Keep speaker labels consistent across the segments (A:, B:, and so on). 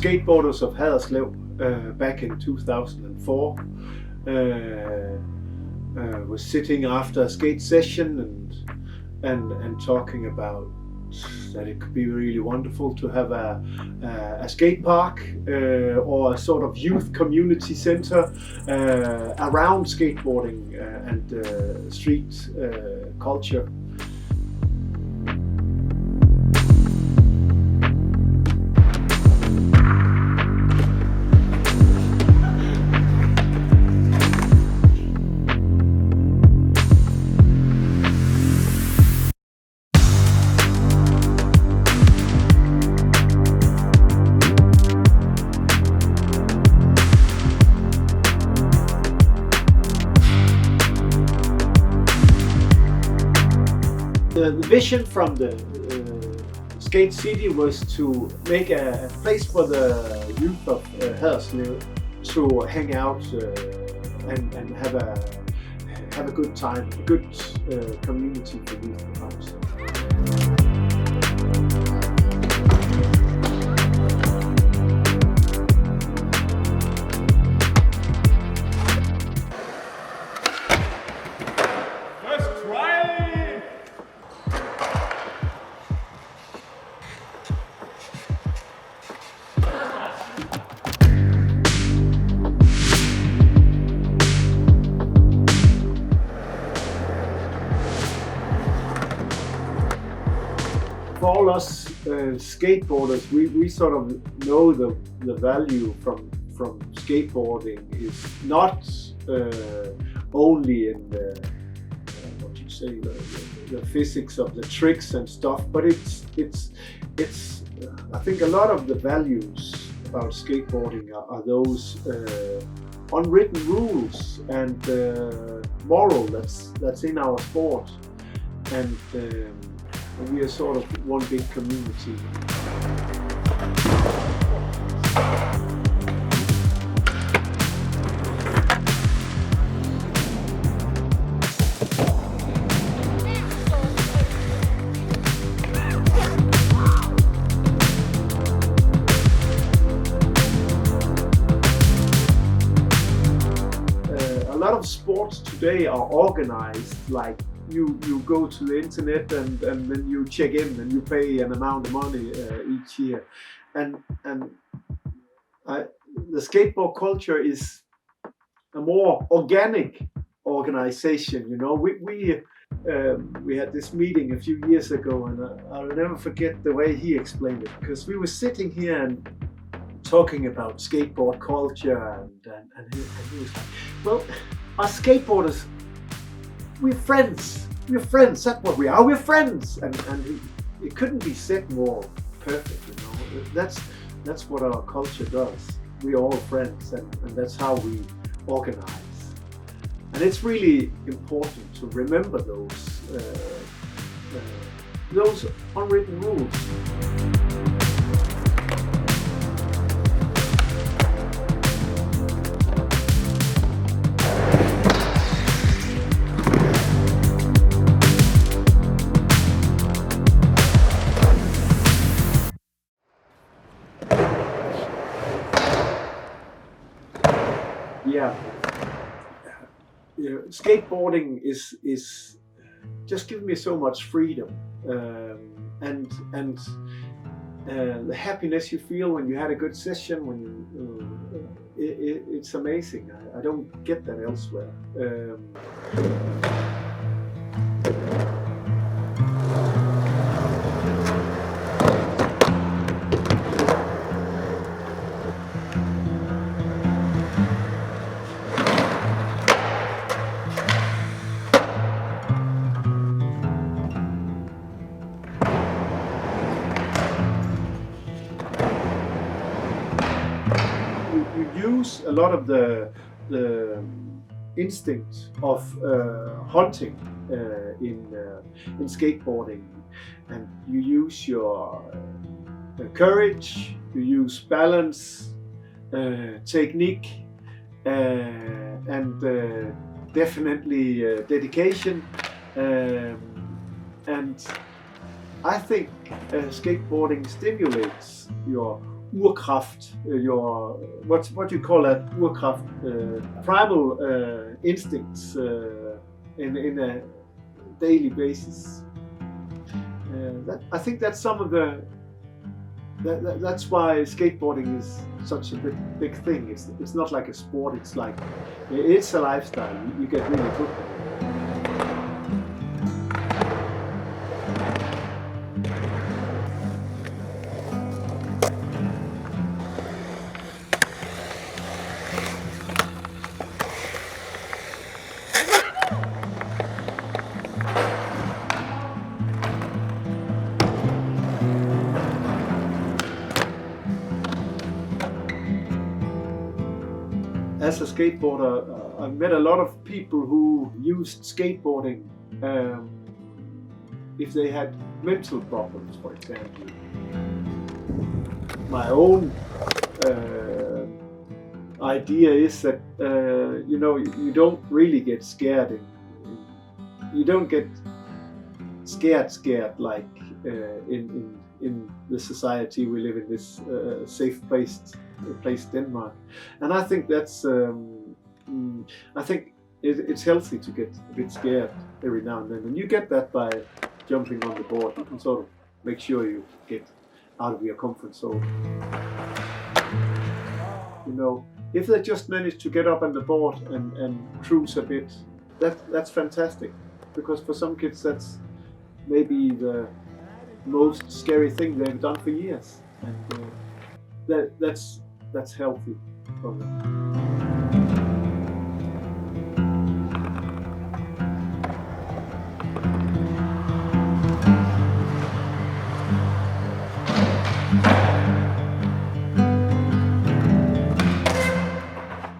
A: skateboarders of Haderslev back in 2004. Was sitting after a skate session and talking about that it could be really wonderful to have a skate park or a sort of youth community center around skateboarding and street culture. The vision from the skate city was to make a place for the youth of Haderslev to hang out and have a good time, a good community for youth. For all us skateboarders, we sort of know the value from skateboarding is not only in the the physics of the tricks and stuff, but it's I think a lot of the values about skateboarding are those unwritten rules and moral that's in our sport, and we are sort of one big community. A lot of sports today are organized like you go to the internet and then you check in and you pay an amount of money each year, and the skateboard culture is a more organic organization. You know, we had this meeting a few years ago, and I'll never forget the way he explained it, because we were sitting here and talking about skateboard culture, and he was like, well, us skateboarders, we're friends, that's what we are, we're friends, and it couldn't be said more perfect, you know. That's what our culture does. We're all friends, and that's how we organize, and it's really important to remember those unwritten rules. Yeah, you know, skateboarding is just giving me so much freedom, and the happiness you feel when you had a good session, when it's amazing. I don't get that elsewhere. You use a lot of the instinct of hunting in skateboarding, and you use your courage, you use balance, technique, and definitely dedication, and I think skateboarding stimulates your urkraft, your what you call that urkraft, primal instincts in a daily basis. I think that's some of the. That's why skateboarding is such a big thing. It's not like a sport. It's a lifestyle. You get really good at it. As a skateboarder, I've met a lot of people who used skateboarding if they had mental problems, for example. My own idea is that you don't really get scared. You don't get scared like in the society we live in, this safe place Denmark, and I think that's I think it's healthy to get a bit scared every now and then, and you get that by jumping on the board. You can sort of make sure you get out of your comfort zone. If they just manage to get up on the board and cruise a bit, that's fantastic, because for some kids that's maybe the most scary thing they've done for years, and that's healthy for them.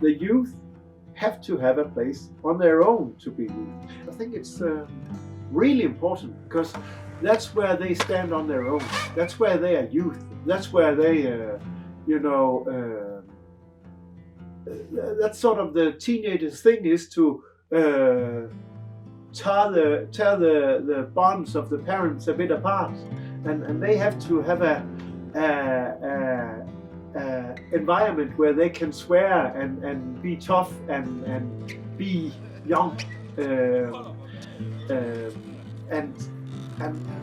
A: The youth have to have a place on their own to be youth. I think it's really important, because that's where they stand on their own. That's where they are youth. That's where they that's sort of the teenagers' thing, is to tear the bonds of the parents a bit apart, and they have to have a environment where they can swear and be tough and be young, and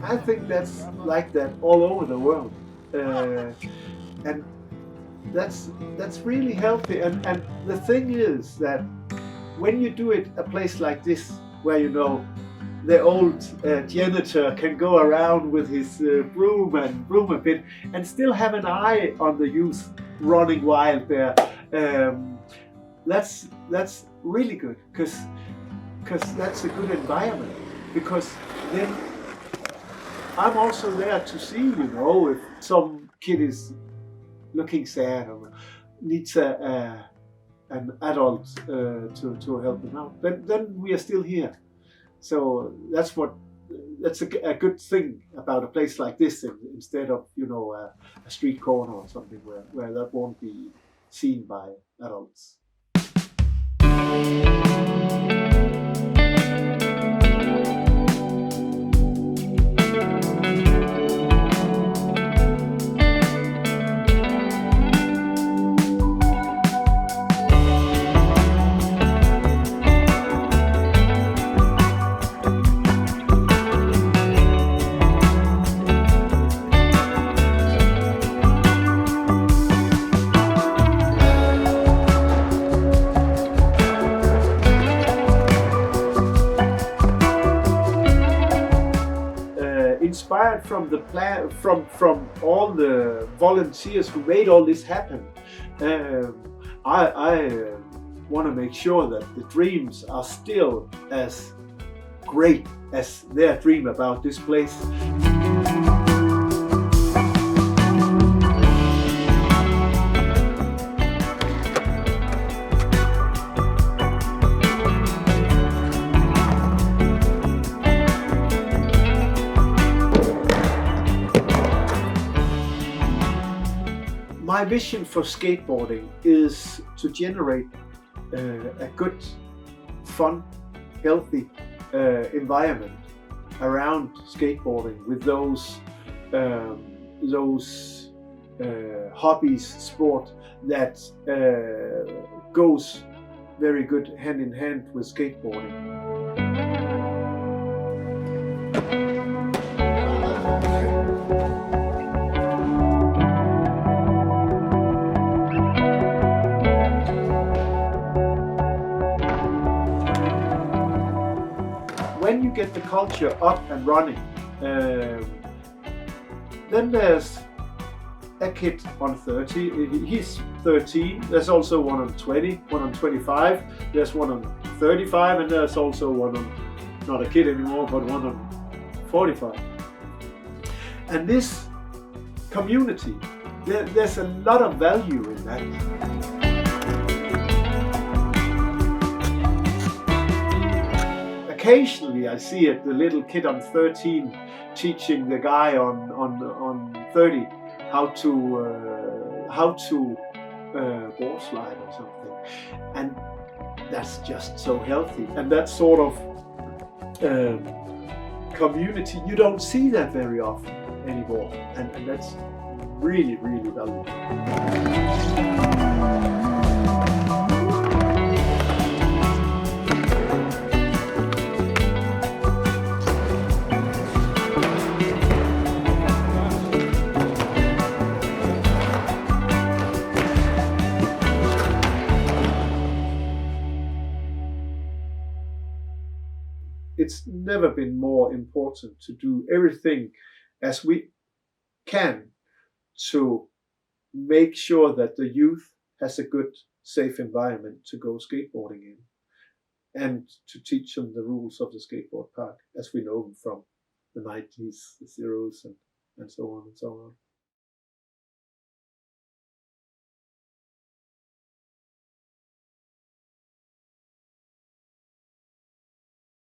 A: I think that's like that all over the world, and that's really healthy. And the thing is that when you do it a place like this, where the old janitor can go around with his broom a bit and still have an eye on the youth running wild there, that's really good, because that's a good environment. Because then I'm also there to see, if some kid is looking sad or needs an adult to help them out, then we are still here. So that's a good thing about a place like this, instead of a street corner or something where that won't be seen by adults. Inspired from the plan, from all the volunteers who made all this happen, I want to make sure that the dreams are still as great as their dream about this place. My vision for skateboarding is to generate a good, fun, healthy environment around skateboarding, with those hobbies, sport that goes very good hand in hand with skateboarding. When you get the culture up and running, then there's a kid on 30, he's 13, there's also one on 20, one on 25, there's one on 35, and there's also one on, not a kid anymore, but one on 45. And this community, there's a lot of value in that. Occasionally I see it, the little kid on 13 teaching the guy on 30 how to board slide or something, and that's just so healthy. And that sort of community, you don't see that very often anymore, and that's really, really valuable. It's never been more important to do everything as we can to make sure that the youth has a good, safe environment to go skateboarding in, and to teach them the rules of the skateboard park as we know them from the 90s, the zeros, and so on and so on.